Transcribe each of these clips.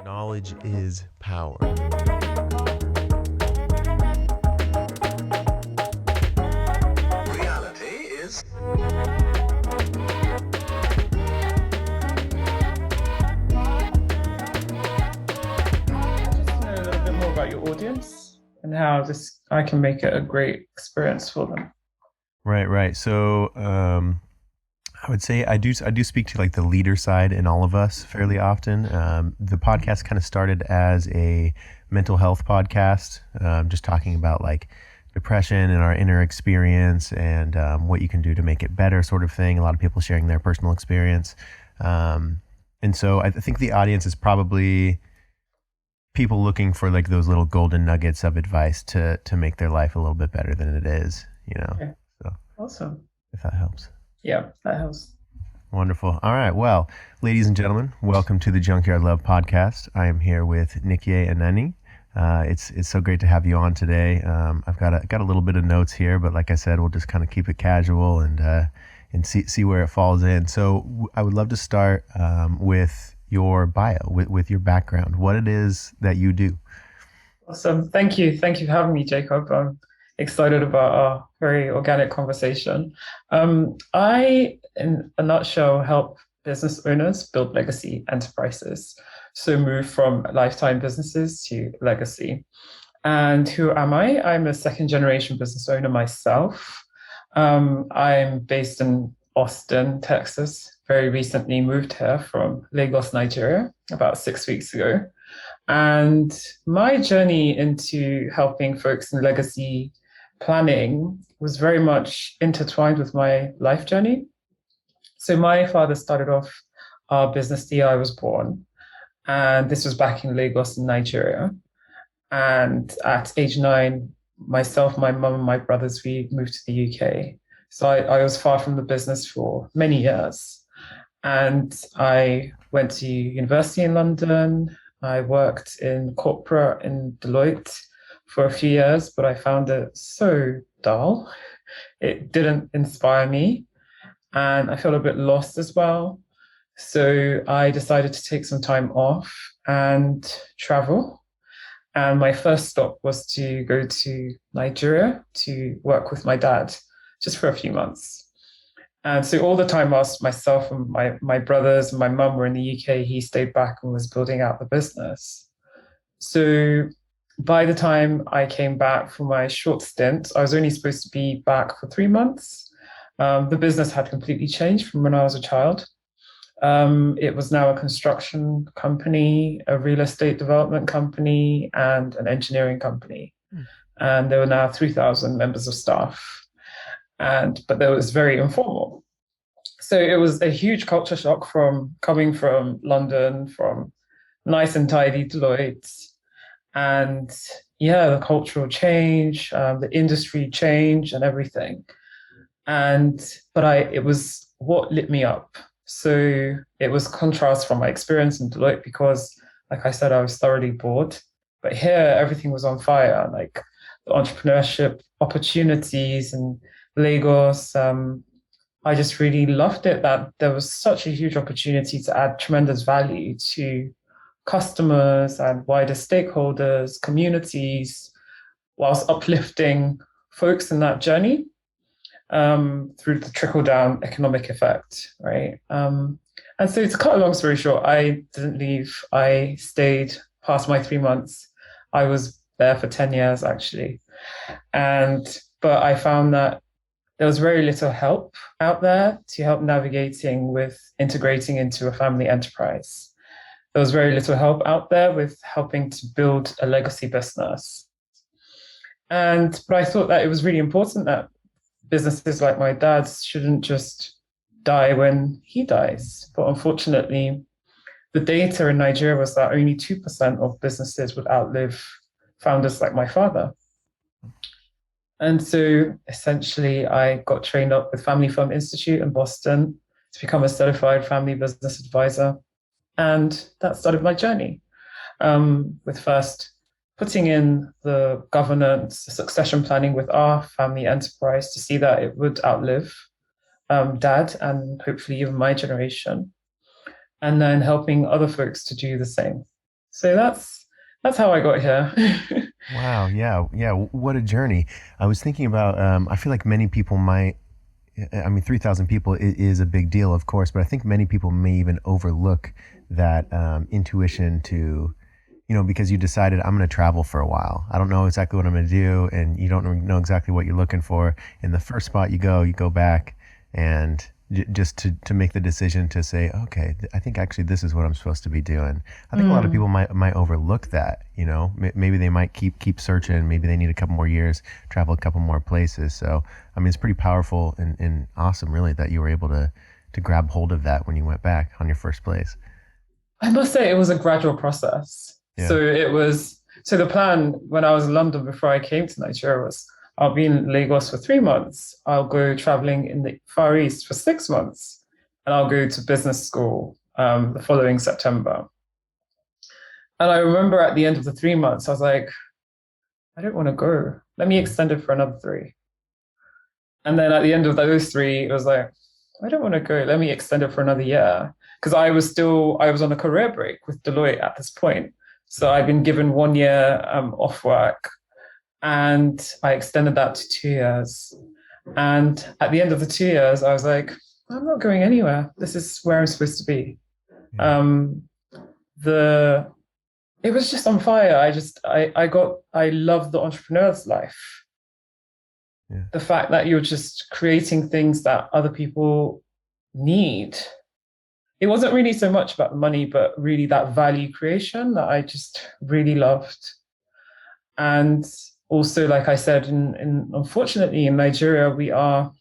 Knowledge is power. Reality is. Just know a little bit more about your audience and how I can make it a great experience for them. Right. So, I would say I do speak to like the leader side in all of us fairly often. The podcast kind of started as a mental health podcast, just talking about like depression and our inner experience and what you can do to make it better, sort of thing. A lot of people sharing their personal experience, and so I think the audience is probably people looking for like those little golden nuggets of advice to make their life a little bit better than it is. Okay. So Awesome. if that helps. Yeah, that helps. Wonderful. All right. Well, ladies and gentlemen, welcome to the Junkyard Love podcast. I am here with Anani and Anani. It's so great to have you on today. I've got a little bit of notes here, but like I said, we'll just kind of keep it casual and see where it falls in. So I would love to start with your bio, with your background, what it is that you do. Awesome. Thank you for having me, Jacob. I'm excited about our very organic conversation. I, in a nutshell, help business owners build legacy enterprises. So move from lifetime businesses to legacy. And who am I? I'm a second generation business owner myself. I'm based in Austin, Texas. Very recently moved here from Lagos, Nigeria, about 6 weeks ago. And my journey into helping folks in legacy planning was very much intertwined with my life journey. So my father started off our business the year I was born, and this was back in Lagos in Nigeria. And at age 9, myself, my mum, and my brothers, we moved to the UK. So I was far from the business for many years. And I went to university in London. I worked in corporate in Deloitte for a few years, but I found it so dull. It didn't inspire me, and I felt a bit lost as well. So I decided to take some time off and travel. And my first stop was to go to Nigeria to work with my dad just for a few months. And so all the time whilst myself and my brothers and my mum were in the UK, he stayed back and was building out the business. So by the time I came back for my short stint, I was only supposed to be back for 3 months. The business had completely changed from when I was a child. It was now a construction company, a real estate development company, and an engineering company. And there were now 3,000 members of staff. But it was very informal. So it was a huge culture shock from coming from London, from nice and tidy Deloitte. And yeah, the cultural change, the industry change and everything. But it was what lit me up. So it was contrast from my experience in Deloitte because, like I said, I was thoroughly bored. But here, everything was on fire, like the entrepreneurship opportunities and Lagos. I just really loved it that there was such a huge opportunity to add tremendous value to customers and wider stakeholders, communities, whilst uplifting folks in that journey through the trickle-down economic effect, right? And so to cut a long story short, I didn't leave. I stayed past my 3 months. I was there for 10 years, actually. But I found that there was very little help out there to help navigating with integrating into a family enterprise. There was very little help out there with helping to build a legacy business. But I thought that it was really important that businesses like my dad's shouldn't just die when he dies. But unfortunately, the data in Nigeria was that only 2% of businesses would outlive founders like my father. And so essentially, I got trained up with Family Firm Institute in Boston to become a certified family business advisor. And that started my journey with first putting in the governance, succession planning with our family enterprise to see that it would outlive dad and hopefully even my generation. And then helping other folks to do the same. So that's how I got here. Wow. Yeah. Yeah. What a journey. I was thinking about, I feel like many people might, I mean, 3,000 people is a big deal, of course, but I think many people may even overlook that intuition to, because you decided I'm going to travel for a while. I don't know exactly what I'm going to do, and you don't know exactly what you're looking for. In the first spot you go back, and just to make the decision to say, okay, I think actually this is what I'm supposed to be doing. I think a lot of people might overlook that. Maybe they might keep searching. Maybe they need a couple more years, travel a couple more places. So I mean, it's pretty powerful and awesome, really, that you were able to grab hold of that when you went back on your first place. I must say it was a gradual process. Yeah. So the plan when I was in London before I came to Nigeria was I'll be in Lagos for 3 months. I'll go traveling in the Far East for 6 months, and I'll go to business school the following September. And I remember at the end of the 3 months, I was like, I don't want to go. Let me extend it for another 3. And then at the end of those 3, it was like, I don't want to go. Let me extend it for another year. Because I was on a career break with Deloitte at this point. So I'd been given 1 year off work, and I extended that to 2 years. And at the end of the 2 years, I was like, I'm not going anywhere. This is where I'm supposed to be. It was just on fire. I love the entrepreneur's life. Yeah. The fact that you're just creating things that other people need. It wasn't really so much about the money, but really that value creation that I just really loved. And also, like I said, unfortunately in Nigeria, we are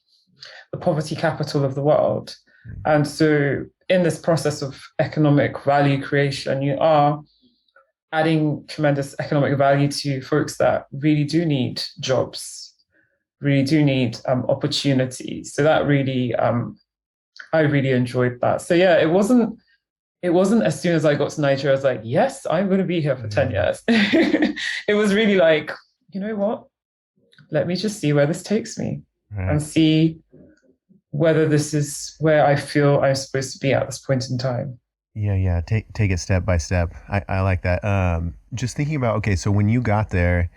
the poverty capital of the world. And so in this process of economic value creation, you are adding tremendous economic value to folks that really do need jobs, really do need opportunities. So that really, I really enjoyed that. So yeah, it wasn't as soon as I got to Nigeria, I was like, yes, I'm going to be here for 10 years. It was really like, you know what? Let me just see where this takes me and see whether this is where I feel I'm supposed to be at this point in time. Yeah. Take it step by step. I like that. Just thinking about, okay, so when you got there,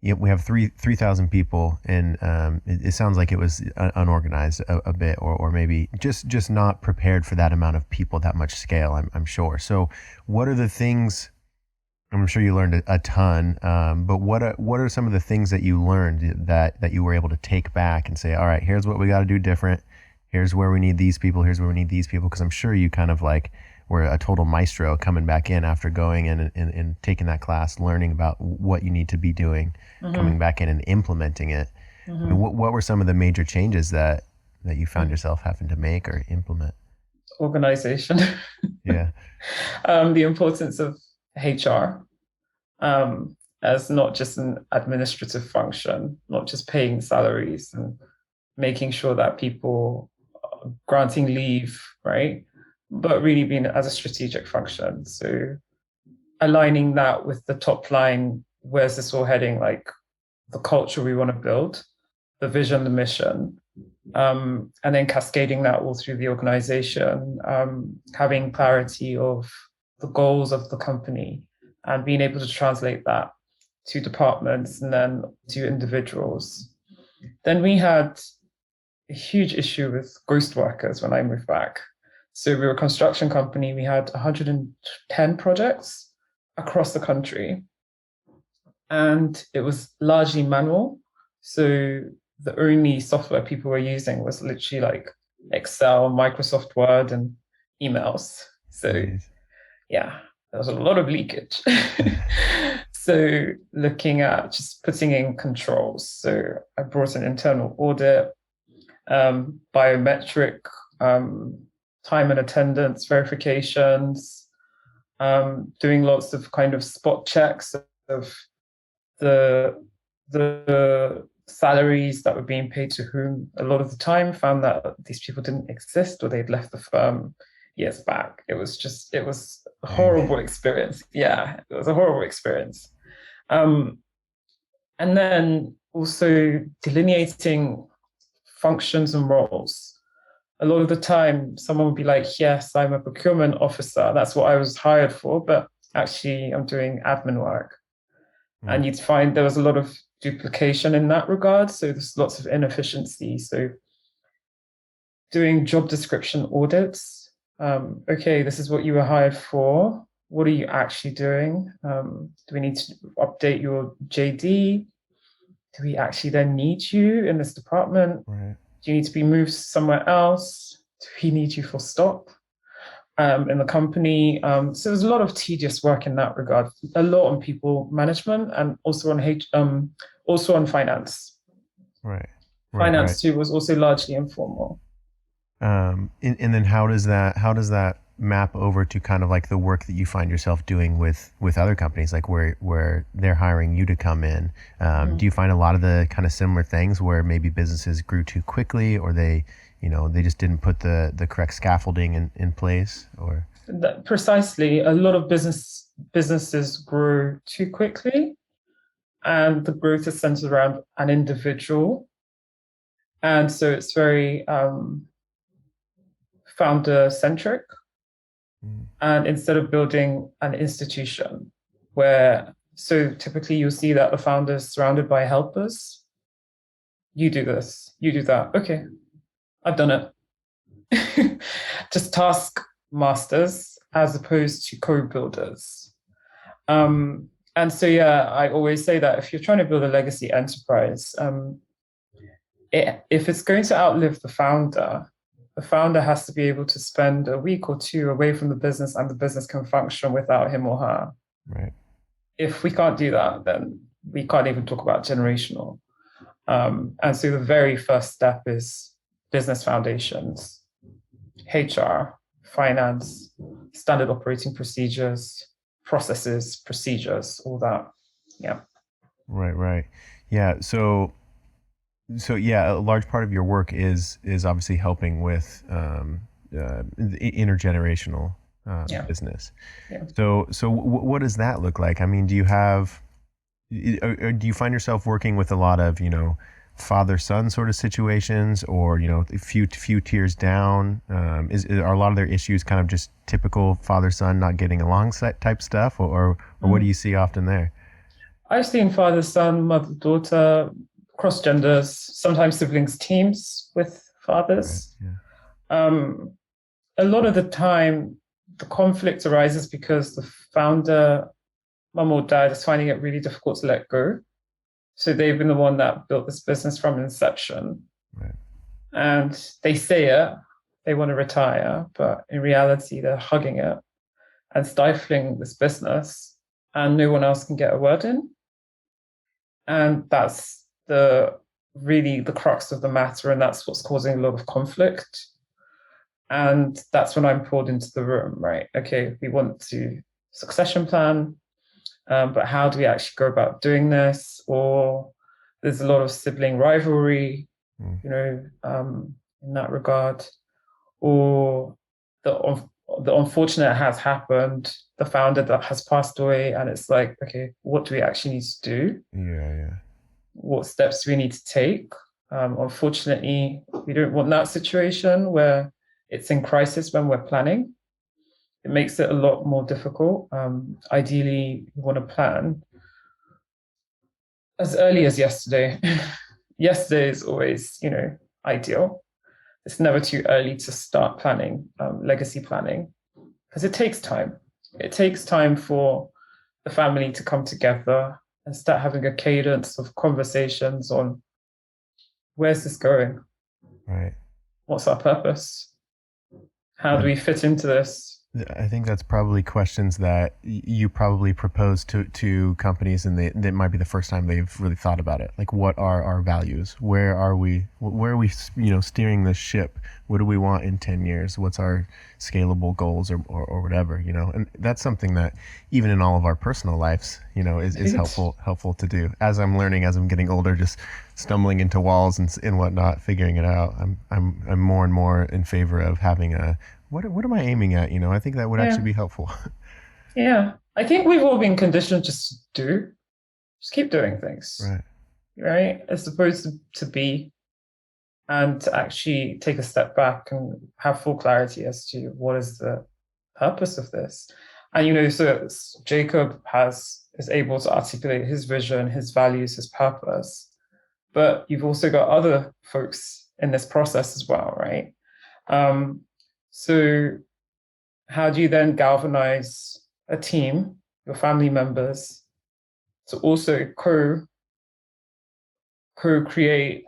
we have 3,000 people, and it sounds like it was unorganized a bit, or maybe just not prepared for that amount of people, that much scale, I'm sure. So what are the things, I'm sure you learned a ton, but what are some of the things that you learned that you were able to take back and say, all right, here's what we got to do different. Here's where we need these people. Here's where we need these people. Because I'm sure you kind of like were a total maestro coming back in after going in and taking that class, learning about what you need to be doing, coming back in and implementing it. I mean, what were some of the major changes that you found yourself having to make or implement? Organization. Yeah. The importance of HR as not just an administrative function, not just paying salaries and making sure that people are granting leave, right? But really being as a strategic function. So aligning that with the top line, where's this all heading? Like the culture we want to build, the vision, the mission, and then cascading that all through the organization, having clarity of the goals of the company and being able to translate that to departments and then to individuals. Then we had a huge issue with ghost workers when I moved back. So we were a construction company. We had 110 projects across the country, and it was largely manual. So the only software people were using was literally like Excel, Microsoft Word, and emails. So yeah, there was a lot of leakage. So looking at just putting in controls. So I brought an internal audit, biometric, time and attendance verifications, doing lots of kind of spot checks of the salaries that were being paid to whom. A lot of the time found that these people didn't exist or they'd left the firm years back. It was a horrible experience. Yeah, it was a horrible experience. And then also delineating functions and roles. A lot of the time, someone would be like, yes, I'm a procurement officer. That's what I was hired for. But actually I'm doing admin work. Mm. And you'd find there was a lot of duplication in that regard. So there's lots of inefficiency. So doing job description audits. Okay, this is what you were hired for. What are you actually doing? Do we need to update your JD? Do we actually then need you in this department? Right. Do you need to be moved somewhere else? Do we need you for stop in the company? So there's a lot of tedious work in that regard. A lot on people management and also on finance. Right. Right. Finance too was also largely informal. And then how does that map over to kind of like the work that you find yourself doing with other companies, like where they're hiring you to come in? Do you find a lot of the kind of similar things where maybe businesses grew too quickly, or they just didn't put the correct scaffolding in place? Or Precisely, a lot of businesses grew too quickly, and the growth is centered around an individual, and so it's very founder centric. And instead of building an institution so typically you'll see that the founder is surrounded by helpers. You do this, you do that. Okay, I've done it. Just task masters as opposed to co-builders. And so, yeah, I always say that if you're trying to build a legacy enterprise, if it's going to outlive the founder has to be able to spend a week or two away from the business, and the business can function without him or her. right. If we can't do that, then we can't even talk about generational. And so the very first step is business foundations, HR, finance, standard operating procedures, processes, procedures, all that. Yeah. Right. Yeah. So yeah, a large part of your work is obviously helping with intergenerational business. Yeah. So what does that look like? I mean, do you find yourself working with a lot of father-son sort of situations, or a few tiers down? Are a lot of their issues kind of just typical father-son not getting along type stuff, or what do you see often there? I've seen father-son, mother-daughter, cross genders, sometimes siblings teams with fathers. Right. Yeah. A lot of the time, the conflict arises because the founder, mum or dad, is finding it really difficult to let go. So they've been the one that built this business from inception. Right. And they say it, they want to retire, but in reality, they're hugging it and stifling this business, and no one else can get a word in. And that's really the crux of the matter, and that's what's causing a lot of conflict. And that's when I'm pulled into the room, right? Okay, we want to succession plan, but how do we actually go about doing this? Or there's a lot of sibling rivalry, in that regard. Or the unfortunate has happened, the founder that has passed away, and it's like, okay, what do we actually need to do? Yeah. What steps do we need to take? Unfortunately, we don't want that situation where it's in crisis when we're planning. It makes it a lot more difficult. Ideally, we want to plan as early as yesterday. Yesterday is always, ideal. It's never too early to start planning, legacy planning, because it takes time. It takes time for the family to come together and start having a cadence of conversations on where's this going? Right. What's our purpose? How do we fit into this? I think that's probably questions that you probably propose to companies, and that might be the first time they've really thought about it. Like, what are our values? Where are we steering this ship? What do we want in 10 years? What's our scalable goals or whatever, And that's something that even in all of our personal lives, is helpful to do. As I'm learning, as I'm getting older, just stumbling into walls and whatnot, figuring it out. I'm more and more in favor of having what am I aiming at? I think that would actually be helpful. Yeah. I think we've all been conditioned just to just keep doing things. Right? As opposed to be, and to actually take a step back and have full clarity as to what is the purpose of this. And so Jacob is able to articulate his vision, his values, his purpose. But you've also got other folks in this process as well, right? So how do you then galvanize a team, your family members, to also co-create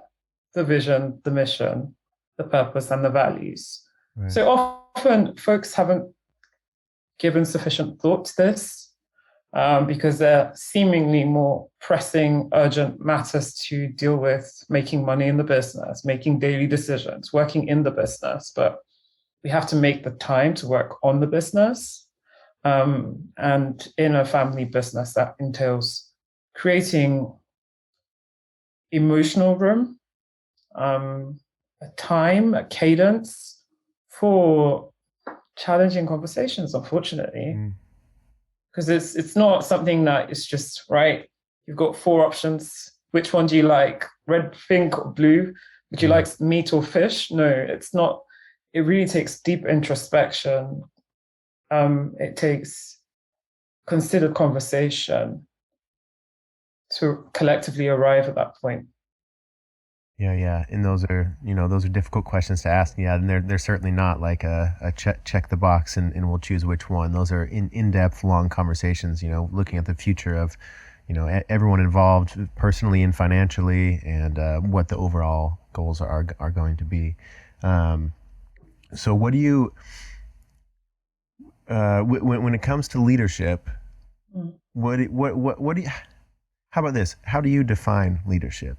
the vision, the mission, the purpose, and the values? Right. So often folks haven't given sufficient thought to this because they're seemingly more pressing, urgent matters to deal with, making money in the business, making daily decisions, working in the business. But we have to make the time to work on the business. And in a family business, that entails creating emotional room, a time, a cadence for challenging conversations, unfortunately. Because it's not something that is just, right, you've got 4 options. Which one do you like? Red, pink, or blue? Would you like meat or fish? No, it's not. It really takes deep introspection. It takes considered conversation to collectively arrive at that point. Yeah. And those are difficult questions to ask. Yeah, and they're certainly not like a check the box and we'll choose which one. Those are in-depth, long conversations, looking at the future of, everyone involved personally and financially, and what the overall goals are going to be. So what do you, when it comes to leadership, what do you, how about this? How do you define leadership?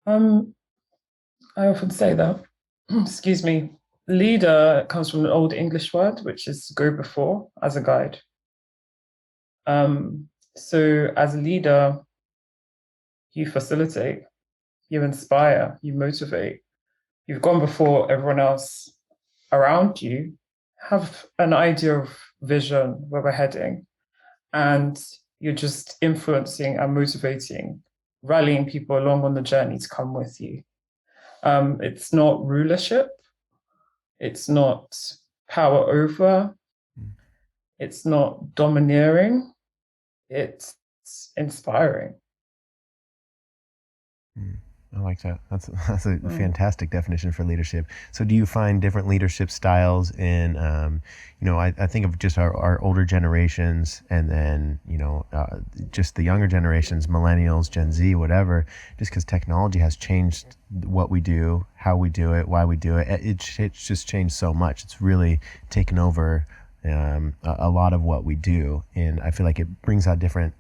I often say that, excuse me, leader comes from an old English word, which is go before, as a guide. So as a leader, you facilitate, you inspire, you motivate. You've gone before everyone else around you, have an idea of vision, where we're heading, and you're just influencing and motivating, rallying people along on the journey to come with you. It's not rulership. It's not power over. It's not domineering. It's inspiring. I like that. That's a fantastic definition for leadership. So do you find different leadership styles in, I think of just our older generations, and then, just the younger generations, millennials, Gen Z, whatever, just because technology has changed what we do, how we do it, why we do it. It's just changed so much. It's really taken over a lot of what we do. And I feel like it brings out different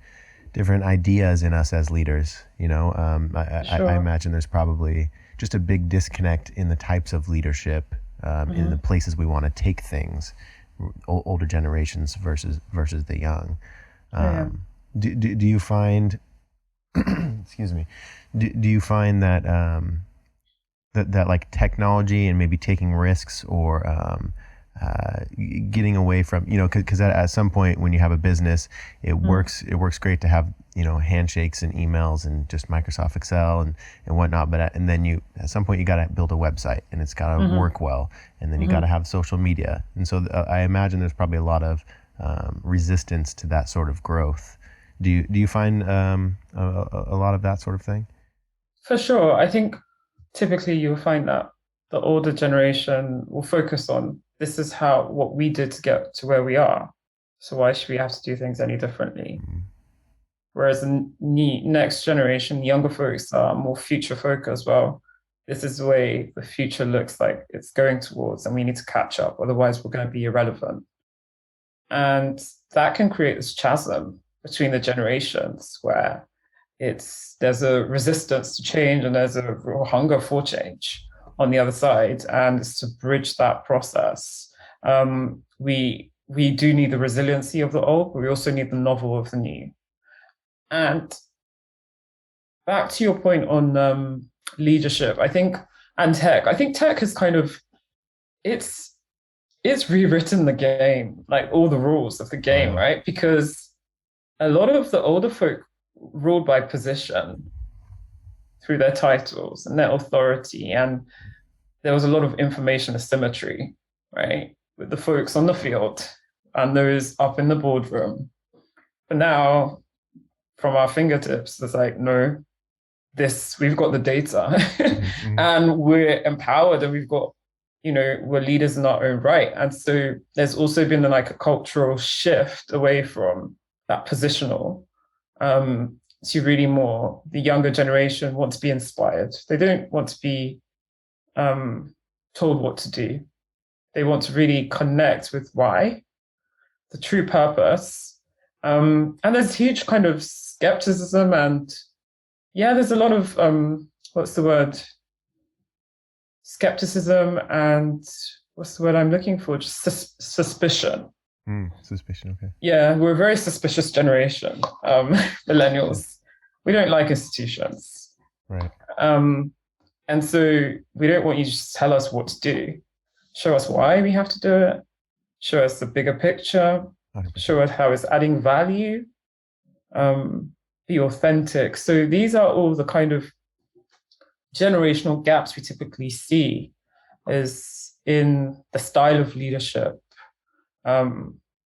ideas in us as leaders. I imagine there's probably just a big disconnect in the types of leadership, in the places we want to take things, older generations versus the young. Do you find excuse me, do you find that that like technology and maybe taking risks, or getting away from, because at some point when you have a business, it works great to have, handshakes and emails and just Microsoft Excel and whatnot, but and then at some point you got to build a website, and it's got to work well, and then you got to have social media, and so I imagine there's probably a lot of resistance to that sort of growth. Do you find a lot of that sort of thing? For sure. I think typically you'll find that the older generation will focus on, this is what we did to get to where we are, so why should we have to do things any differently? Whereas the next generation, younger folks, are more future focused. Well, this is the way the future looks like it's going towards, and we need to catch up, otherwise we're going to be irrelevant. And that can create this chasm between the generations where there's a resistance to change and there's a real hunger for change on the other side, and it's to bridge that process. We do need the resiliency of the old, but we also need the novel of the new. And back to your point on leadership, I think tech has kind of, it's rewritten the game, like all the rules of the game, right? Because a lot of the older folk ruled by position through their titles and their authority, and there was a lot of information asymmetry, right? with the folks on the field and those up in the boardroom. But now, from our fingertips, it's like, no, we've got the data and we're empowered and we've got, we're leaders in our own right. And so there's also been like a cultural shift away from that positional to really more the younger generation want to be inspired. They don't want to be told what to do. They want to really connect with why, the true purpose. And there's huge kind of skepticism and there's a lot of what's the word? Skepticism and what's the word I'm looking for? Just suspicion. Suspicion, okay. Yeah, we're a very suspicious generation, millennials. We don't like institutions. Right. And so we don't want you to just tell us what to do. Show us why we have to do it. Show us the bigger picture. 100%. Show us how it's adding value. Be authentic. So these are all the kind of generational gaps we typically see is in the style of leadership,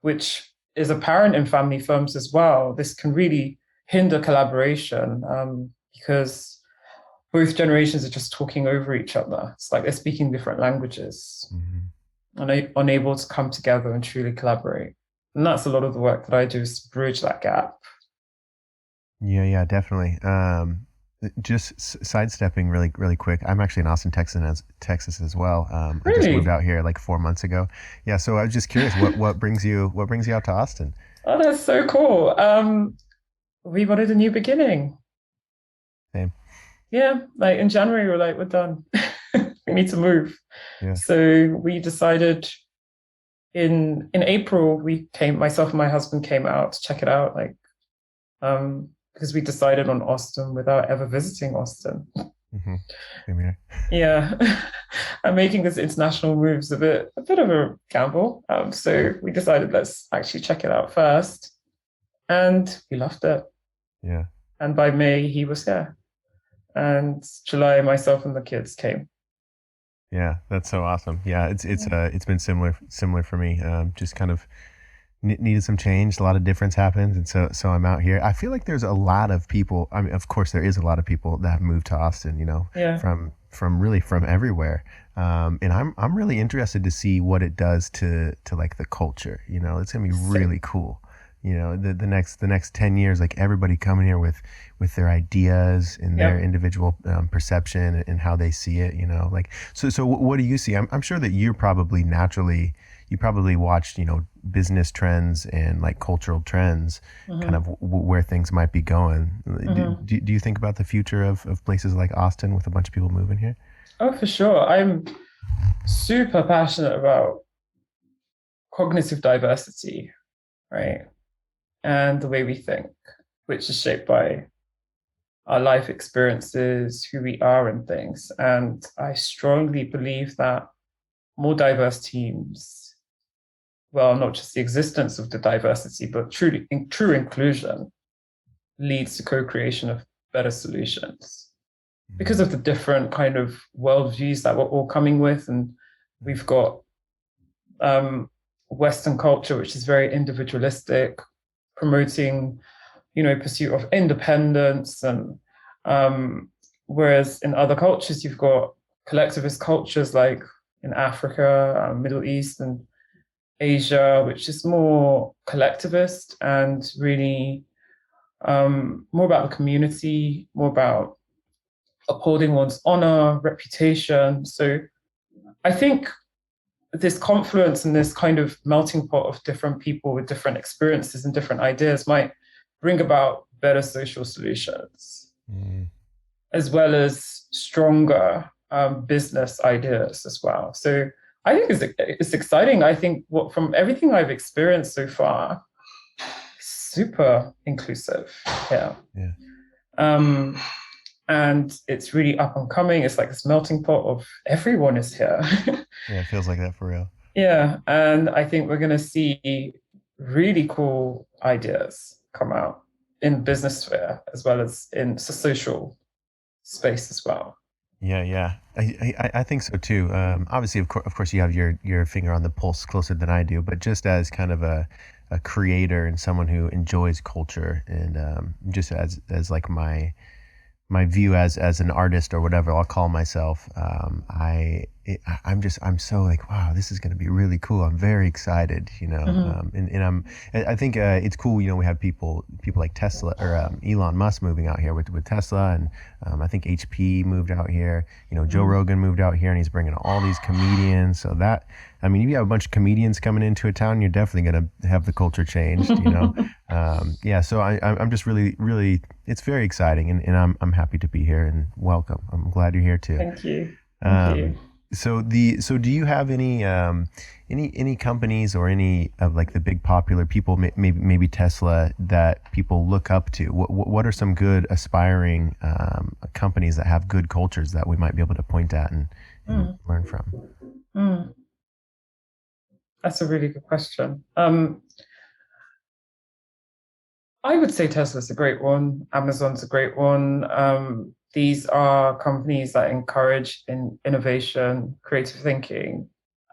which is apparent in family firms as well. This can really hinder collaboration because both generations are just talking over each other. It's like they're speaking different languages and unable to come together and truly collaborate. And that's a lot of the work that I do, is to bridge that gap. Yeah, definitely. Just sidestepping really quick. I'm actually in Austin, Texas as well. Really? I just moved out here like 4 months ago. Yeah, so I was just curious, what brings you out to Austin? Oh, that's so cool. We wanted a new beginning. Same. Yeah, like in January, we're done. We need to move. Yeah. So we decided in April, myself and my husband came out to check it out, because we decided on Austin without ever visiting Austin. Mm-hmm. Same here. Yeah. And making this international move is a bit of a gamble. So we decided let's actually check it out first. And we loved it. Yeah. And by May, he was here. And July, myself and the kids came. Yeah, that's so awesome. Yeah, it's been similar for me. Just kind of needed some change. A lot of difference happens, and so I'm out here. I feel like there's a lot of people. I mean, of course, there is a lot of people that have moved to Austin. From everywhere. And I'm really interested to see what it does to like the culture. It's gonna be really cool. The next 10 years, like everybody coming here with their ideas and their individual perception and how they see it, so what do you see? I'm sure that you probably watched, business trends and like cultural trends, kind of where things might be going. Do you think about the future of places like Austin with a bunch of people moving here? Oh, for sure. I'm super passionate about cognitive diversity, right? And the way we think, which is shaped by our life experiences, who we are and things. And I strongly believe that more diverse teams, well, not just the existence of the diversity, but true inclusion leads to co-creation of better solutions because of the different kind of worldviews that we're all coming with. And we've got Western culture, which is very individualistic, promoting, pursuit of independence, and whereas in other cultures you've got collectivist cultures like in Africa, Middle East, and Asia, which is more collectivist and really more about the community, more about upholding one's honor, reputation. So I think this confluence and this kind of melting pot of different people with different experiences and different ideas might bring about better social solutions, as well as stronger business ideas as well. So I think it's exciting. I think from everything I've experienced so far, super inclusive. Yeah. And it's really up and coming. It's like this melting pot of everyone is here. Yeah, it feels like that for real. Yeah, and I think we're going to see really cool ideas come out in business sphere as well as in social space as well. Yeah, yeah. I think so too. Obviously, of course, you have your finger on the pulse closer than I do, but just as kind of a creator and someone who enjoys culture, and just as like my view as an artist or whatever I'll call myself, I'm so like, wow, this is going to be really cool. I'm very excited, Hmm. and I think it's cool. We have people like Tesla or Elon Musk moving out here with Tesla, and I think HP moved out here. Joe Mm. Rogan moved out here, and he's bringing all these comedians. So that, I mean, if you have a bunch of comedians coming into a town, you're definitely going to have the culture changed. Yeah, so I'm just really, really, it's very exciting, and I'm happy to be here and welcome. I'm glad you're here too. Thank you. Thank Um, you. so do you have any companies or any of like the big popular people, maybe Tesla, that people look up to? What are some good aspiring companies that have good cultures that we might be able to point at and Mm. learn from? Mm. That's a really good question. I would say Tesla's a great one. Amazon's a great one. These are companies that encourage innovation, creative thinking,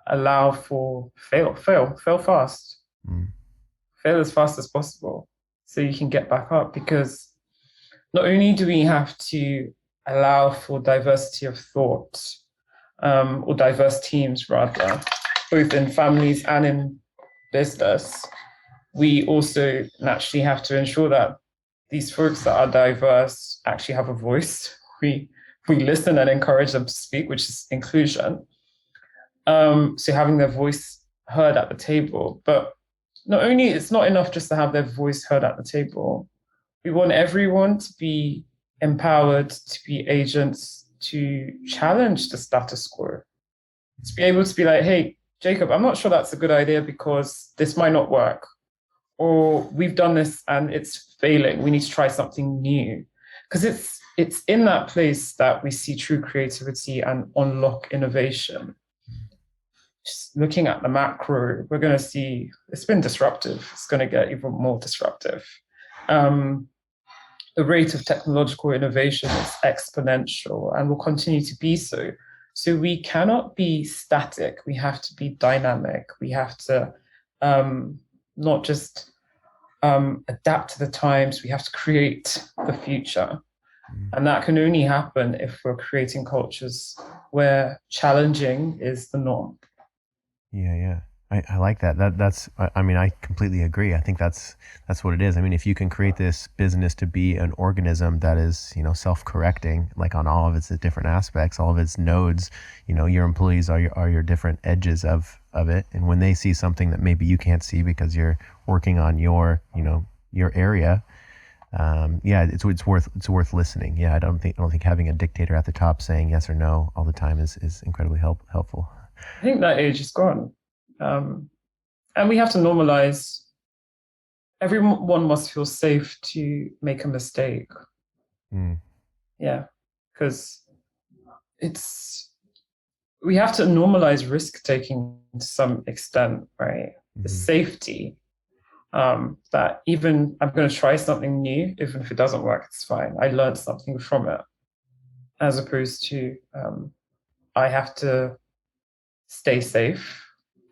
allow for fail fast, Mm, fail as fast as possible, so you can get back up. Because not only do we have to allow for diversity of thought, or diverse teams rather, both in families and in business, we also naturally have to ensure that these folks that are diverse actually have a voice. We listen and encourage them to speak, which is inclusion. So having their voice heard at the table, but not only it's not enough just to have their voice heard at the table. We want everyone to be empowered to be agents to challenge the status quo, to be able to be like, hey, Jacob, I'm not sure that's a good idea because this might not work, or we've done this and it's failing. We need to try something new. Because it's in that place that we see true creativity and unlock innovation. Just looking at the macro, we're going to see it's been disruptive. It's going to get even more disruptive. Um, the rate of technological innovation is exponential and will continue to be so. So we cannot be static. We have to be dynamic. We have to not just adapt to the times. We have to create the future. mm. And that can only happen if we're creating cultures where challenging is the norm. Yeah, yeah. I like that. I mean, I completely agree. I think that's what it is. I mean, if you can create this business to be an organism that is, self-correcting, like on all of its different aspects, all of its nodes, your employees are your different edges of it. And when they see something that maybe you can't see because you're working on your area, yeah, it's worth listening. Yeah, I don't think having a dictator at the top saying yes or no all the time is incredibly helpful. I think that age is gone. Um, and we have to normalize everyone must feel safe to make a mistake. Mm, Yeah. Because it's we have to normalize risk taking to some extent, right? The mhm. safety, that even I'm going to try something new, even if it doesn't work, it's fine. I learned something from it, as opposed to I have to stay safe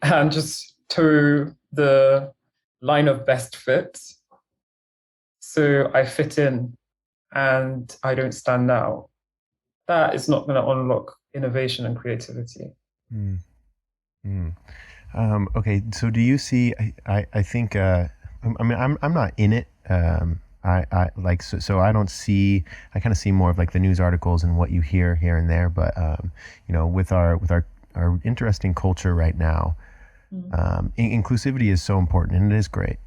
and just toe the line of best fit. So I fit in and I don't stand out. That is not going to unlock innovation and creativity. Mm, mm. Okay, so do you see? I think. I mean, I'm not in it. I like so I don't see. I kind of see more of like the news articles and what you hear here and there. But with our interesting culture right now, Mm. inclusivity is so important and it is great.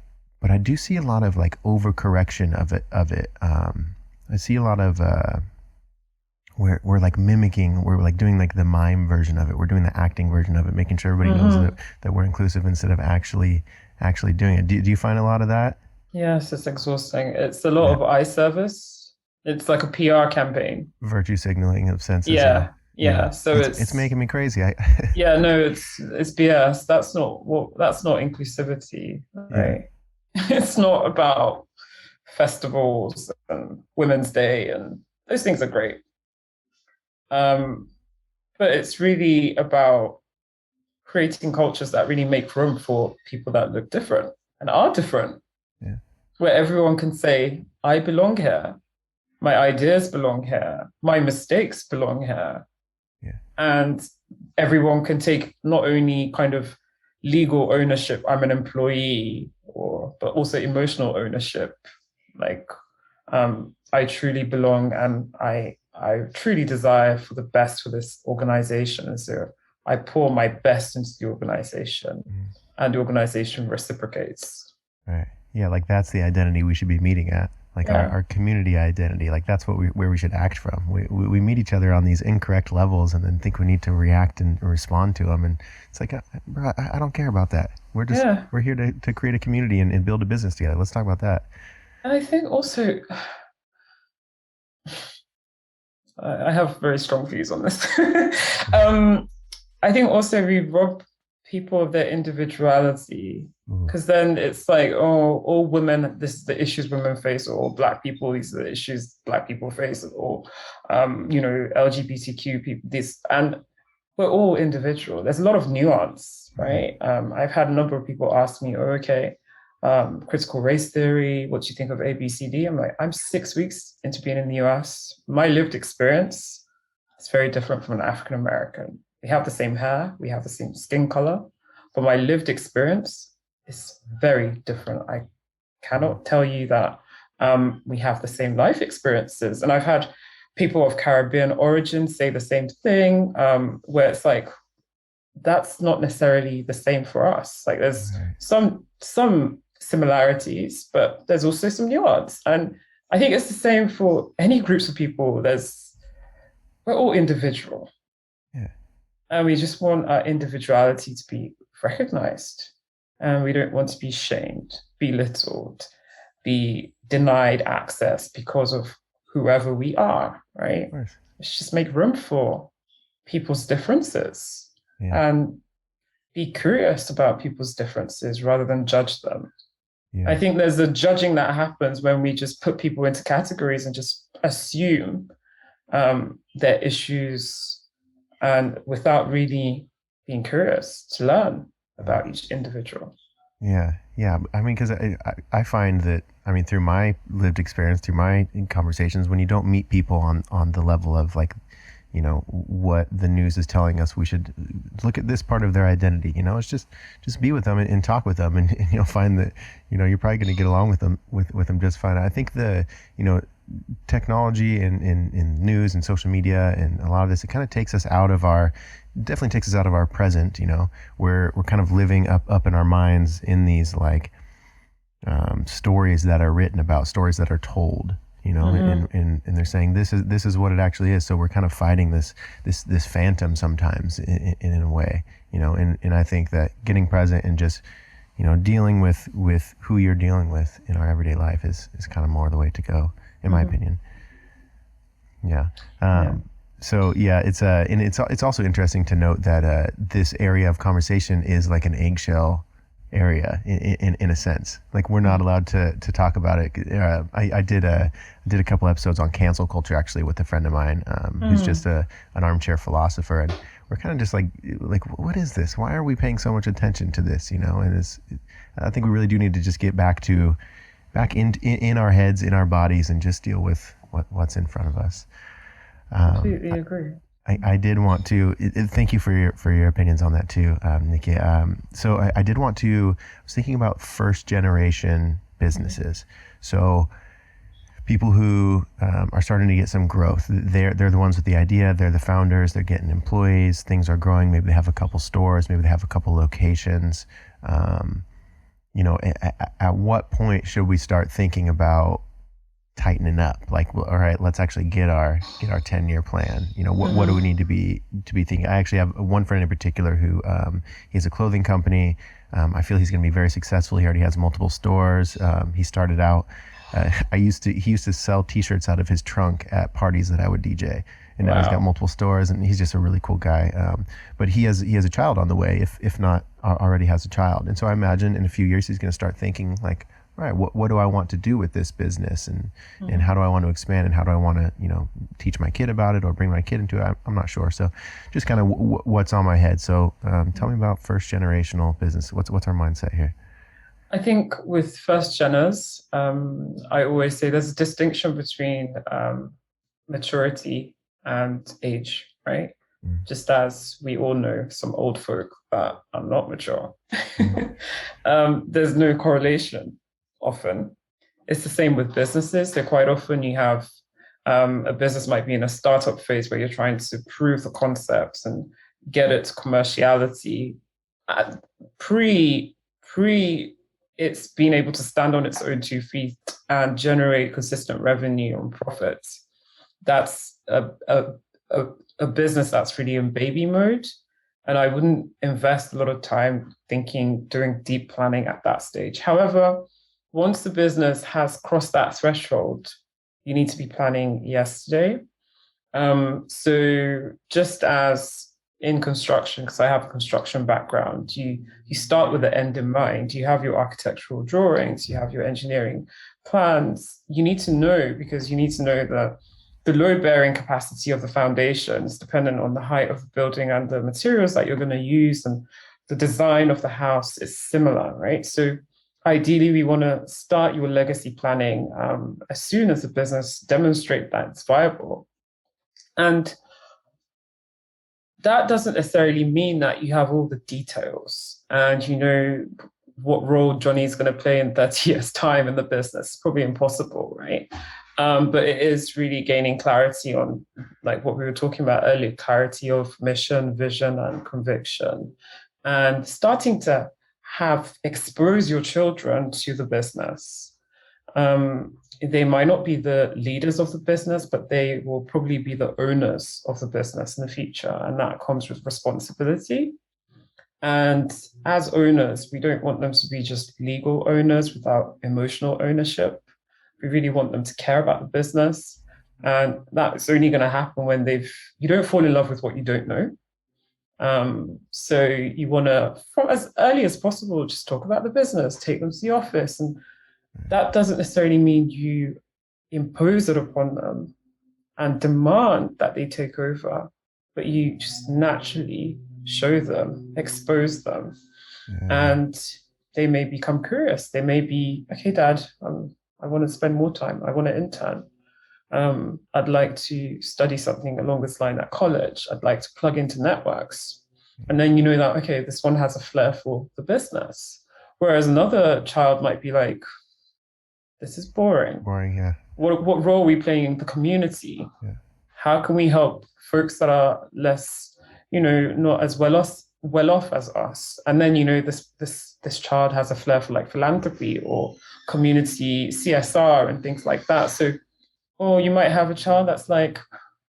But I do see a lot of like overcorrection of it. I see a lot of we're like mimicking, we're like doing like the mime version of it, we're doing the acting version of it, making sure everybody knows Mm-hmm. that we're inclusive instead of actually doing it. Do you find a lot of that? Yes, it's exhausting. It's a lot Yeah, of eye service. It's like a PR campaign. virtue signaling of senses. Yeah, Yeah, yeah, yeah. So it's making me crazy. I yeah, no, it's BS. That's not inclusivity, yeah. right? It's not about festivals and Women's Day and those things are great. Um, but it's really about creating cultures that really make room for people that look different and are different, Yeah. where everyone can say, I belong here, my ideas belong here, my mistakes belong here. Yeah. And everyone can take not only kind of legal ownership, I'm an employee, but also emotional ownership. Like, I truly belong, and I truly desire for the best for this organization. And so I pour my best into the organization, and the organization reciprocates. Right. Yeah, like that's the identity we should be meeting at. Like our community identity, like that's where we should act from. We meet each other on these incorrect levels and then think we need to react and respond to them. And it's like, bro, I don't care about that. We're here to create a community and build a business together. Let's talk about that. And I think also, I have very strong views on this. I think also we rob people of their individuality, because then it's like, oh, all women, this is the issues women face, or all Black people, these are the issues Black people face, or LGBTQ people, this, and we're all individual. There's a lot of nuance, right? I've had a number of people ask me, oh, okay, critical race theory, what do you think of ABCD? I'm like, I'm 6 weeks into being in the US. My lived experience is very different from an African American. We have the same hair, we have the same skin color, but my lived experience is very different. I cannot tell you that we have the same life experiences. And I've had people of Caribbean origin say the same thing, where it's like, that's not necessarily the same for us. Like there's some similarities, but there's also some nuance. And I think it's the same for any groups of people. We're all individual. Yeah. And we just want our individuality to be recognized. And we don't want to be shamed, belittled, be denied access because of whoever we are, right? Let's just make room for people's differences and be curious about people's differences rather than judge them. Yeah. I think there's a judging that happens when we just put people into categories and just assume their issues, and without really being curious to learn about each individual. Yeah. I mean, because I find that, I mean, through my lived experience, through my conversations, when you don't meet people on the level of like, you know, what the news is telling us we should look at this part of their identity, you know, it's just be with them and talk with them, and you'll find that, you know, you're probably going to get along with them just fine. I think technology and news and social media and a lot of this, it kind of takes us out of our present, you know, we're kind of living up in our minds in these like stories that are written about, stories that are told, you know, and they're saying this is what it actually is. So we're kind of fighting this phantom sometimes in a way, you know, and I think that getting present and just, you know, dealing with who you're dealing with in our everyday life is kind of more the way to go, in my opinion. Yeah. So yeah, it's also interesting to note that this area of conversation is like an eggshell area in a sense. Like we're not allowed to talk about it. I did a couple episodes on cancel culture actually with a friend of mine who's just an armchair philosopher, and we're kind of just like what is this? Why are we paying so much attention to this? You know, and I think we really do need to just get back in our heads, in our bodies, and just deal with what's in front of us. Completely agree. I did want to thank you for your opinions on that too, Nikki. So I did want to. I was thinking about first generation businesses. So people who are starting to get some growth. They're the ones with the idea. They're the founders. They're getting employees. Things are growing. Maybe they have a couple stores. Maybe they have a couple locations. You know, at what point should we start thinking about tightening up? Like, well, all right, let's actually get our 10-year plan. You know, what do we need to be thinking? I actually have one friend in particular who he has a clothing company. I feel he's going to be very successful. He already has multiple stores. He started out. He used to sell T-shirts out of his trunk at parties that I would DJ. And now he's got multiple stores, and he's just a really cool guy. But he has a child on the way, if not already has a child. And so I imagine in a few years he's going to start thinking like, right, what do I want to do with this business, and how do I want to expand, and how do I want to, teach my kid about it or bring my kid into it? I'm not sure. So just kind of what's on my head. So tell me about first generational business. What's our mindset here? I think with first geners, I always say there's a distinction between maturity and age, right? Just as we all know some old folk that are not mature. There's no correlation often. It's the same with businesses. So quite often you have a business might be in a startup phase where you're trying to prove the concepts and get it to commerciality. Pre it's being able to stand on its own 2 feet and generate consistent revenue and profits. That's a business that's really in baby mode. And I wouldn't invest a lot of time doing deep planning at that stage. However, once the business has crossed that threshold, you need to be planning yesterday. So just as in construction, because I have a construction background, you start with the end in mind. You have your architectural drawings, you have your engineering plans. You need to know, because you need to know that the load-bearing capacity of the foundation is dependent on the height of the building and the materials that you're going to use, and the design of the house is similar, right? So ideally, we want to start your legacy planning as soon as the business demonstrates that it's viable. And that doesn't necessarily mean that you have all the details and you know what role Johnny's going to play in 30 years' time in the business. It's probably impossible, right? But it is really gaining clarity on, like what we were talking about earlier, clarity of mission, vision, and conviction, and starting to expose your children to the business. They might not be the leaders of the business, but they will probably be the owners of the business in the future. And that comes with responsibility. And as owners, we don't want them to be just legal owners without emotional ownership. We really want them to care about the business. And that's only going to happen when you don't fall in love with what you don't know. So you want to, from as early as possible, just talk about the business, take them to the office. And that doesn't necessarily mean you impose it upon them and demand that they take over, but you just naturally show them, expose them, and they may become curious. They may be, okay, Dad, I want to spend more time. I want to intern. I'd like to study something along this line at college. I'd like to plug into networks. And then you know that, okay, this one has a flair for the business. Whereas another child might be like, this is boring. Boring, yeah. What role are we playing in the community? Yeah. How can we help folks that are less, not as well off as us? And then, this child has a flair for like philanthropy or community CSR and things like that. So, or you might have a child that's like,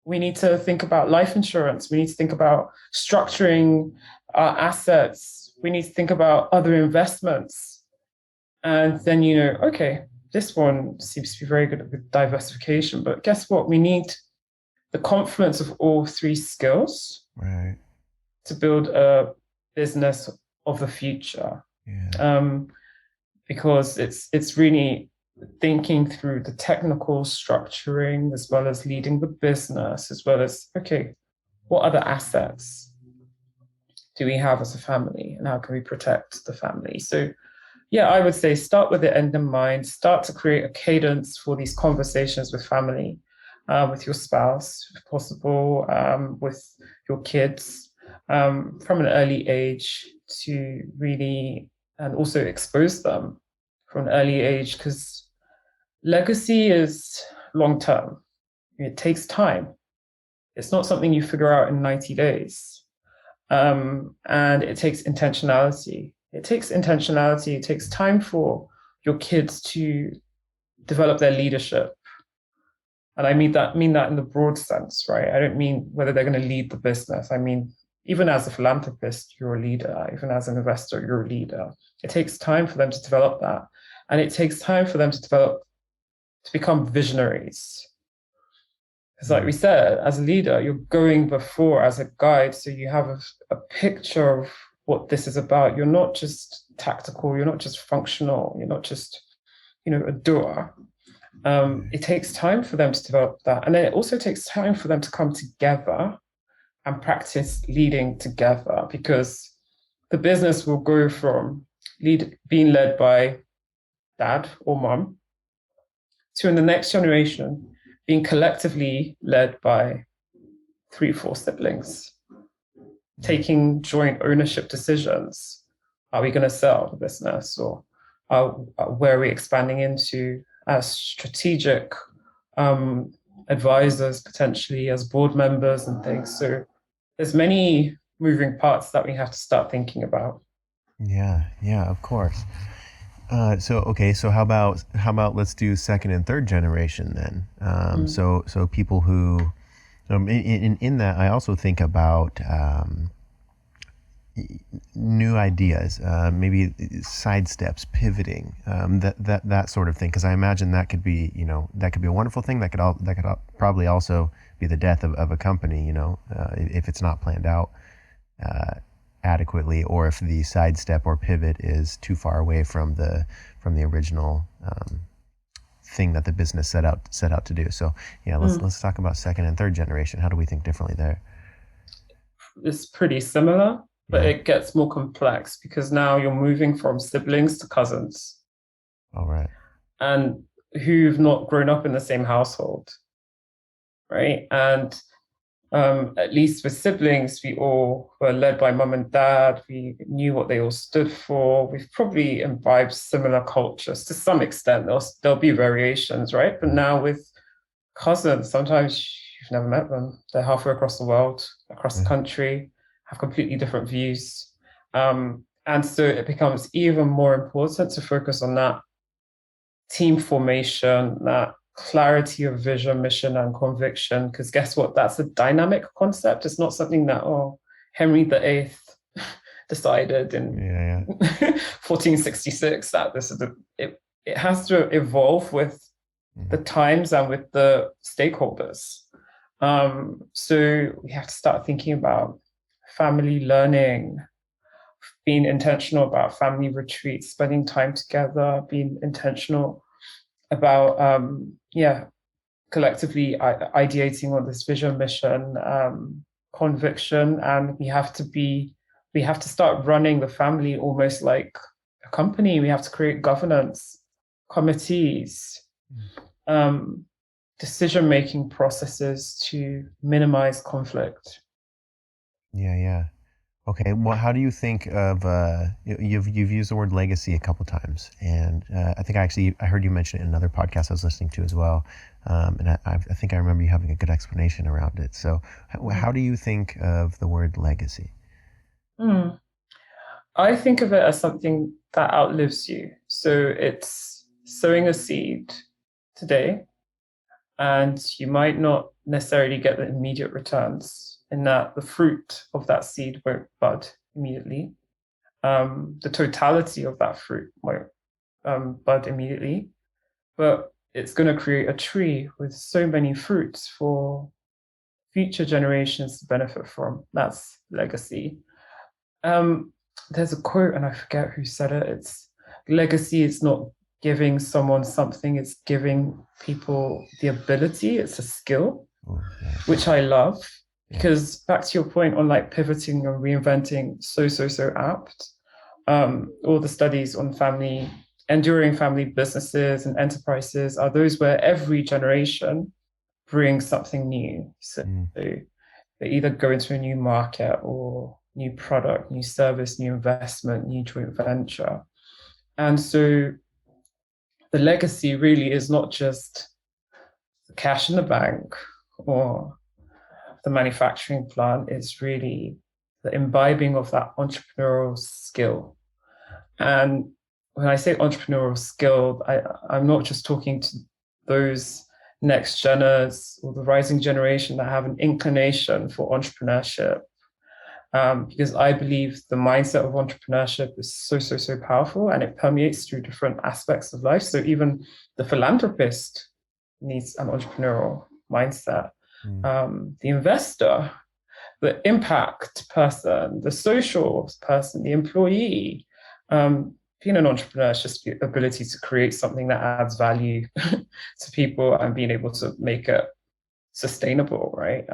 we need to think about life insurance. We need to think about structuring our assets. We need to think about other investments. And then, okay, this one seems to be very good with diversification, but guess what? We need the confluence of all three skills to build a business of the future. Yeah. Because it's really thinking through the technical structuring as well as leading the business, as well as, okay, what other assets do we have as a family and how can we protect the family? So yeah, I would say start with the end in mind, start to create a cadence for these conversations with family, with your spouse, if possible, with your kids, from an early age to really, and also expose them from an early age, because legacy is long-term. It takes time. It's not something you figure out in 90 days. And it takes intentionality. It takes time for your kids to develop their leadership. And I mean that in the broad sense, right? I don't mean whether they're going to lead the business. I mean, even as a philanthropist, you're a leader. Even as an investor, you're a leader. It takes time for them to develop that. And it takes time for them to become visionaries. Because like we said, as a leader, you're going before as a guide. So you have a picture of what this is about. You're not just tactical. You're not just functional. You're not just a doer. It takes time for them to develop that. And then it also takes time for them to come together and practice leading together, because the business will go from being led by dad or mom to, in the next generation, being collectively led by 3, 4 siblings, taking joint ownership decisions. Are we going to sell the business, or where are we expanding into as strategic advisors, potentially as board members and things? So there's many moving parts that we have to start thinking about. Yeah, of course. So how about let's do second and third generation then. So people who in that, I also think about new ideas, maybe side steps, pivoting, that sort of thing. Because I imagine that could be a wonderful thing. That could probably also be the death of a company. If it's not planned out adequately, or if the sidestep or pivot is too far away from the original thing that the business set out to do. So let's talk about second and third generation. How do we think differently there? It's pretty similar, but it gets more complex, because now you're moving from siblings to cousins. All right. And who've not grown up in the same household, right? And at least with siblings, we all were led by mum and dad. We knew what they all stood for. We've probably imbibed similar cultures to some extent. There'll be variations, right? But now with cousins, sometimes you've never met them. They're halfway across the world, across the country, have completely different views. And so it becomes even more important to focus on that team formation, that clarity of vision, mission, and conviction. Because guess what? That's a dynamic concept. It's not something that, Henry VIII decided in 1466 that this is it has to evolve with the times and with the stakeholders. So we have to start thinking about family learning, being intentional about family retreats, spending time together, being intentional about collectively ideating on this vision, mission, conviction. And we have to start running the family almost like a company. We have to create governance committees, decision-making processes to minimize conflict. Yeah. Okay. Well, how do you think of you've used the word legacy a couple times, and I think I heard you mention it in another podcast I was listening to as well, and I think I remember you having a good explanation around it. So, how do you think of the word legacy? I think of it as something that outlives you. So it's sowing a seed today, and you might not necessarily get the immediate returns, in that the fruit of that seed won't bud immediately. The totality of that fruit won't bud immediately, but it's going to create a tree with so many fruits for future generations to benefit from. That's legacy. There's a quote, and I forget who said it. It's legacy is not giving someone something, it's giving people the ability. It's a skill, which I love. Because back to your point on like pivoting and reinventing, so apt. All the studies on enduring family businesses and enterprises are those where every generation brings something new. So they either go into a new market or new product, new service, new investment, new joint venture. And so the legacy really is not just the cash in the bank or the manufacturing plant. Is really the imbibing of that entrepreneurial skill. And when I say entrepreneurial skill, I'm not just talking to those next geners or the rising generation that have an inclination for entrepreneurship, because I believe the mindset of entrepreneurship is so powerful, and it permeates through different aspects of life. So even the philanthropist needs an entrepreneurial mindset. The investor, the impact person, the social person, the employee, being an entrepreneur is just the ability to create something that adds value to people and being able to make it sustainable, right?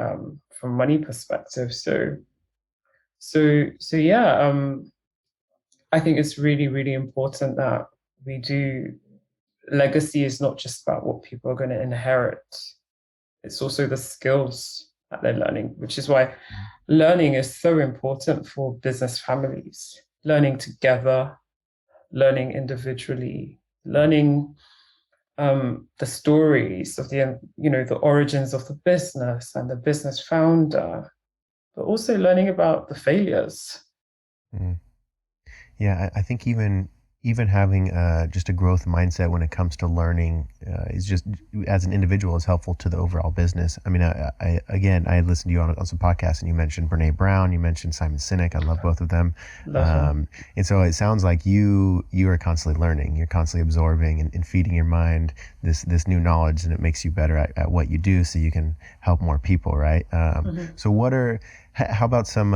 From money perspective. So yeah, I think it's really, really important that we do. Legacy is not just about what people are going to inherit. It's also the skills that they're learning, which is why learning is so important for business families. Learning together, learning individually, learning the stories of the origins of the business and the business founder, but also learning about the failures. Mm. Yeah, I think even having just a growth mindset when it comes to learning is just as an individual is helpful to the overall business. I mean, I listened to you on some podcasts and you mentioned Brene Brown, you mentioned Simon Sinek. I love both of them. And so it sounds like you are constantly learning, you're constantly absorbing and feeding your mind this new knowledge, and it makes you better at what you do, so you can help more people, right? So how about some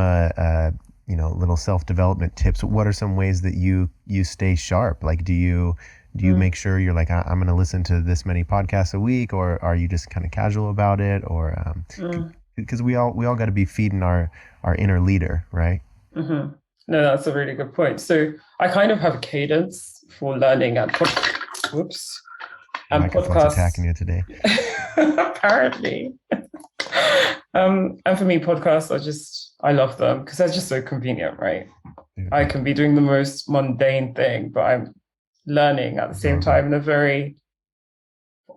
little self-development tips? What are some ways that you stay sharp? Like, do you make sure you're like, I'm going to listen to this many podcasts a week, or are you just kind of casual about it? Or because we all got to be feeding our inner leader, right? No, that's a really good point. So I kind of have a cadence for learning and whoops. And microphone's podcasts attacking you today. apparently. And for me, podcasts I love them because they're just so convenient, right? I can be doing the most mundane thing, but I'm learning at the same time in a very,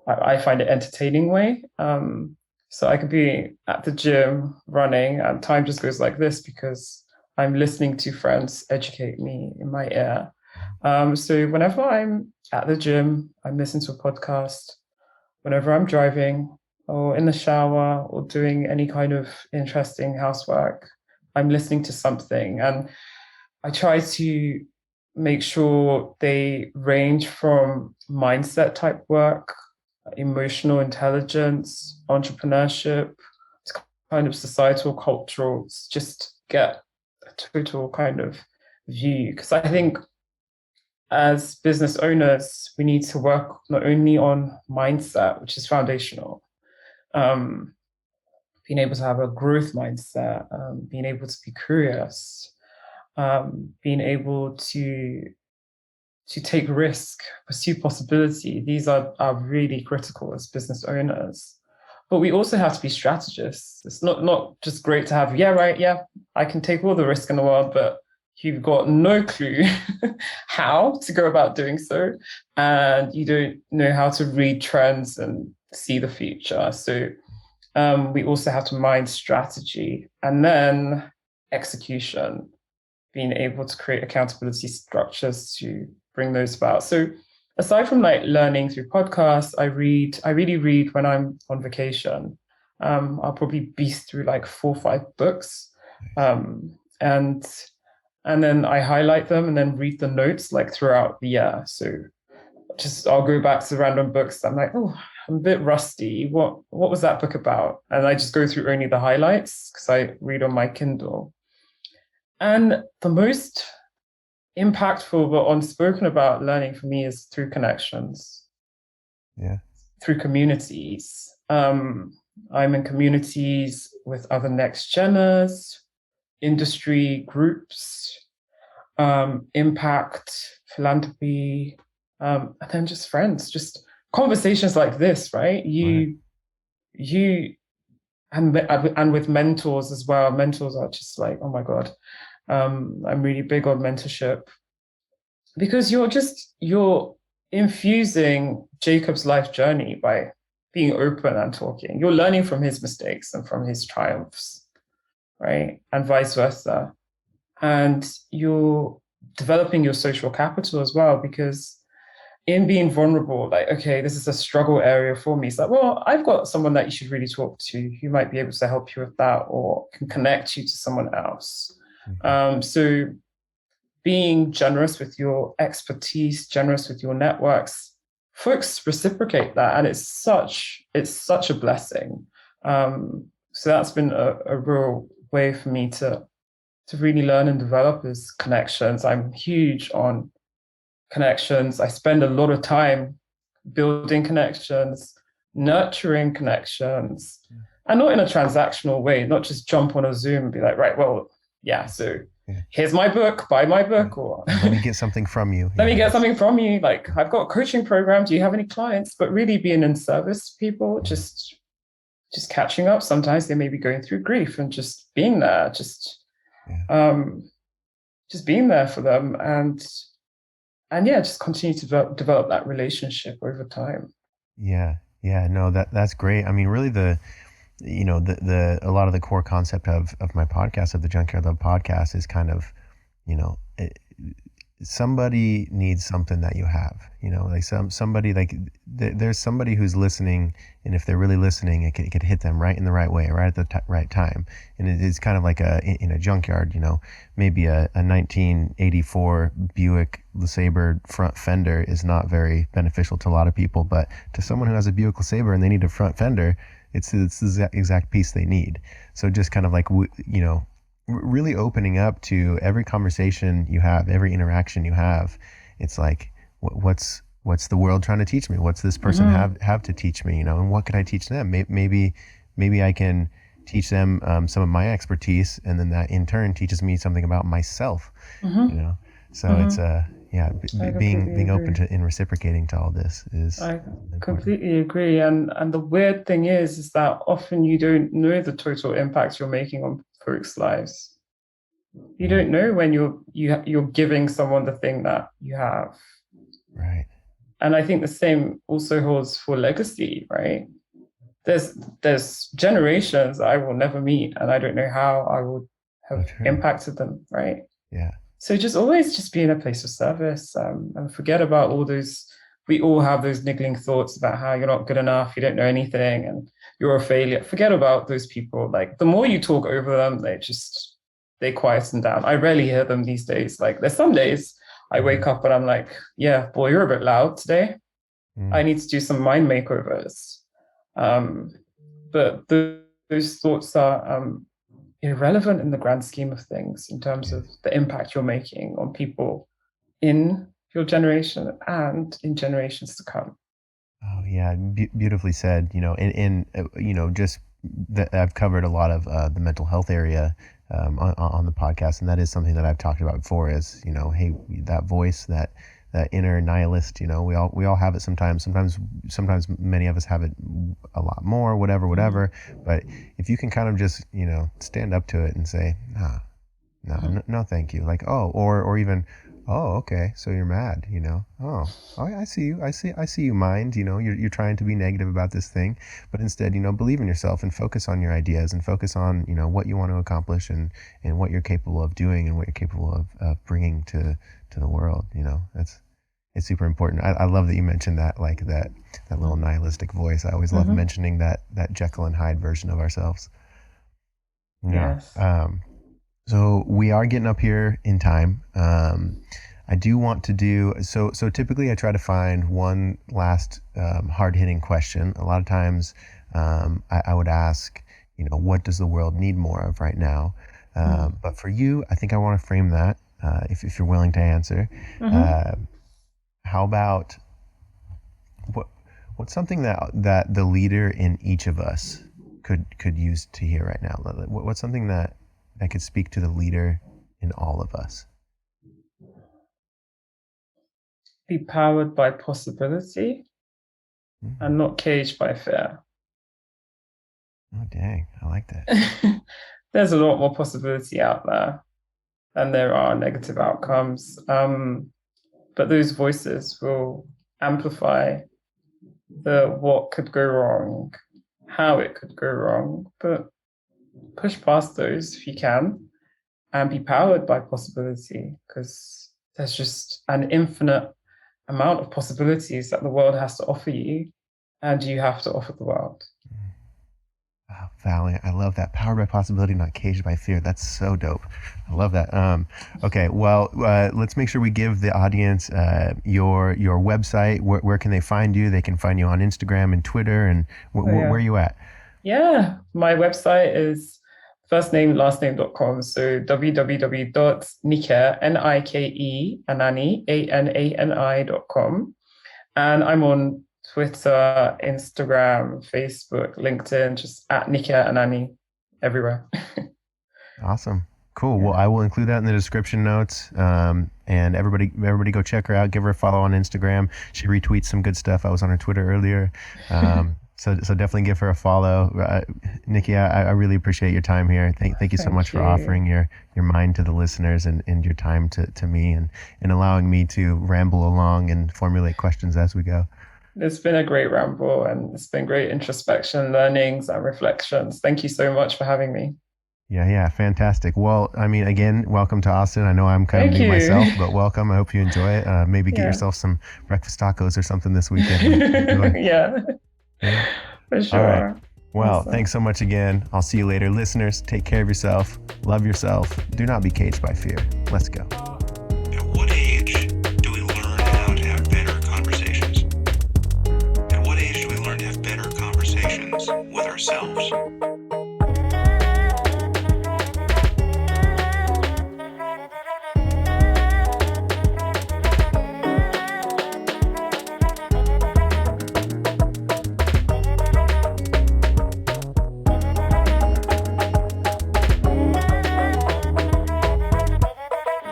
I find it entertaining way. So I could be at the gym running and time just goes like this because I'm listening to friends educate me in my ear. So whenever I'm at the gym, I'm listening to a podcast. Whenever I'm driving or in the shower or doing any kind of interesting housework, I'm listening to something. And I try to make sure they range from mindset type work, emotional intelligence, entrepreneurship, kind of societal, cultural, just get a total kind of view. Because I think as business owners, we need to work not only on mindset, which is foundational, being able to have a growth mindset, being able to be curious, being able to take risk, pursue possibility. These are really critical as business owners. But we also have to be strategists. It's not just great to have, I can take all the risk in the world, but you've got no clue how to go about doing so, and you don't know how to read trends and see the future. So we also have to mind strategy and then execution, being able to create accountability structures to bring those about. So aside from like learning through podcasts, I really read when I'm on vacation. I'll probably beast through like 4 or 5 books. And then I highlight them and then read the notes like throughout the year. So I'll go back to random books. I'm like, oh, I'm a bit rusty. What was that book about? And I just go through only the highlights because I read on my Kindle. And the most impactful but unspoken about learning for me is through connections. Yeah. Through communities. I'm in communities with other NextGeners, industry groups, impact, philanthropy, and then just friends, just conversations like this, right? You and with mentors as well. Mentors are just like, oh my God. I'm really big on mentorship because you're infusing Jacob's life journey by being open and talking. You're learning from his mistakes and from his triumphs, right? And vice versa. And you're developing your social capital as well, because in being vulnerable, like, okay, this is a struggle area for me. It's like, well, I've got someone that you should really talk to who might be able to help you with that or can connect you to someone else. So being generous with your expertise, generous with your networks, folks reciprocate that. And it's such a blessing. So that's been a real way for me to really learn and develop is connections. I'm huge on connections. I spend a lot of time building connections, nurturing connections, and not in a transactional way, not just jump on a Zoom and be like, right, well, yeah, so here's my book, buy my book, or let me get something from you. Let me get something from you. Like, I've got a coaching program. Do you have any clients? But really being in service to people, just catching up. Sometimes they may be going through grief, and just being there, just being there for them, and just continue to develop that relationship over time. No, that's great. I mean, really the a lot of the core concept of my podcast, of the Junkyard Love podcast, is kind of, somebody needs something that you have, like somebody, like there's somebody who's listening, and if they're really listening, it could hit them right in the right way, right at the right time. And it's kind of like in a junkyard, maybe a 1984 Buick LeSabre front fender is not very beneficial to a lot of people, but to someone who has a Buick LeSabre and they need a front fender, it's the exact piece they need. So just kind of like, really opening up to every conversation you have, every interaction you have. It's like, what's the world trying to teach me? What's this person have to teach me? And what can I teach them? Maybe I can teach them some of my expertise, and then that in turn teaches me something about myself. So it's being open to and reciprocating to all this is. I completely agree. And the weird thing is that often you don't know the total impact you're making on folks' lives. You don't know when you're giving someone the thing that you have. Right. And I think the same also holds for legacy, right? There's generations I will never meet, and I don't know how I would have impacted them, right? Yeah. So always be in a place of service, and forget about all those. We all have those niggling thoughts about how you're not good enough, you don't know anything, and you're a failure. Forget about those people. Like, the more you talk over them, they quieten down. I rarely hear them these days. Like, there's some days I wake up and I'm like, yeah, boy, you're a bit loud today. I need to do some mind makeovers. But those thoughts are irrelevant in the grand scheme of things, in terms of the impact you're making on people in your generation and in generations to come. Oh yeah, beautifully said. Just that I've covered a lot of the mental health area on the podcast, and that is something that I've talked about before. Is hey, that voice, that inner nihilist. We all have it sometimes. Sometimes many of us have it a lot more. Whatever. But if you can kind of just stand up to it and say, no, thank you. Like, or even, oh, okay, so you're mad, oh, I see you. I see you, mind, you're trying to be negative about this thing, but instead, believe in yourself and focus on your ideas, and focus on, what you want to accomplish, and what you're capable of doing, and what you're capable of bringing to the world. It's super important. I love that you mentioned that, like that little nihilistic voice. I always love mentioning that Jekyll and Hyde version of ourselves. Yes. So we are getting up here in time. I do want to do, so typically I try to find one last hard-hitting question. A lot of times I would ask, what does the world need more of right now? But for you, I think I want to frame that, if you're willing to answer. How about, what's something that the leader in each of us could use to hear right now? What's something that could speak to the leader in all of us? Be powered by possibility and not caged by fear. Oh, dang. I like that. There's a lot more possibility out there than there are negative outcomes. But those voices will amplify the what could go wrong, how it could go wrong, but push past those if you can, and be powered by possibility, because there's just an infinite amount of possibilities that the world has to offer you, and you have to offer the world. Wow, Valiant. I love that. Powered by possibility, not caged by fear. That's so dope. I love that. Okay, well, let's make sure we give the audience your website. Where can they find you? They can find you on Instagram and Twitter, and where are you at? Yeah, my website is first name, last name.com. So www.nike, Nike, Anani, Anani.com. And I'm on Twitter, Instagram, Facebook, LinkedIn, just at Nike Anani everywhere. Awesome. Cool. Well, I will include that in the description notes. And everybody go check her out. Give her a follow on Instagram. She retweets some good stuff. I was on her Twitter earlier. So definitely give her a follow. Nikki, I really appreciate your time here. Thank you so much for offering your mind to the listeners and your time to me and allowing me to ramble along and formulate questions as we go. It's been a great ramble and it's been great introspection, learnings and reflections. Thank you so much for having me. Yeah, fantastic. Well, I mean, again, welcome to Austin. I know I'm kind of new myself, but welcome. I hope you enjoy it. Maybe get yourself some breakfast tacos or something this weekend. Yeah, for sure. All right. Well, thanks so much again. I'll see you later. Listeners, take care of yourself. Love yourself. Do not be caged by fear. Let's go. At what age do we learn how to have better conversations? At what age do we learn to have better conversations with ourselves?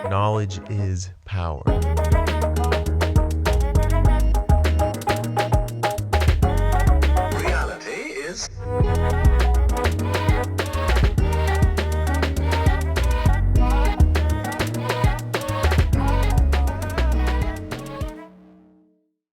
Knowledge is power.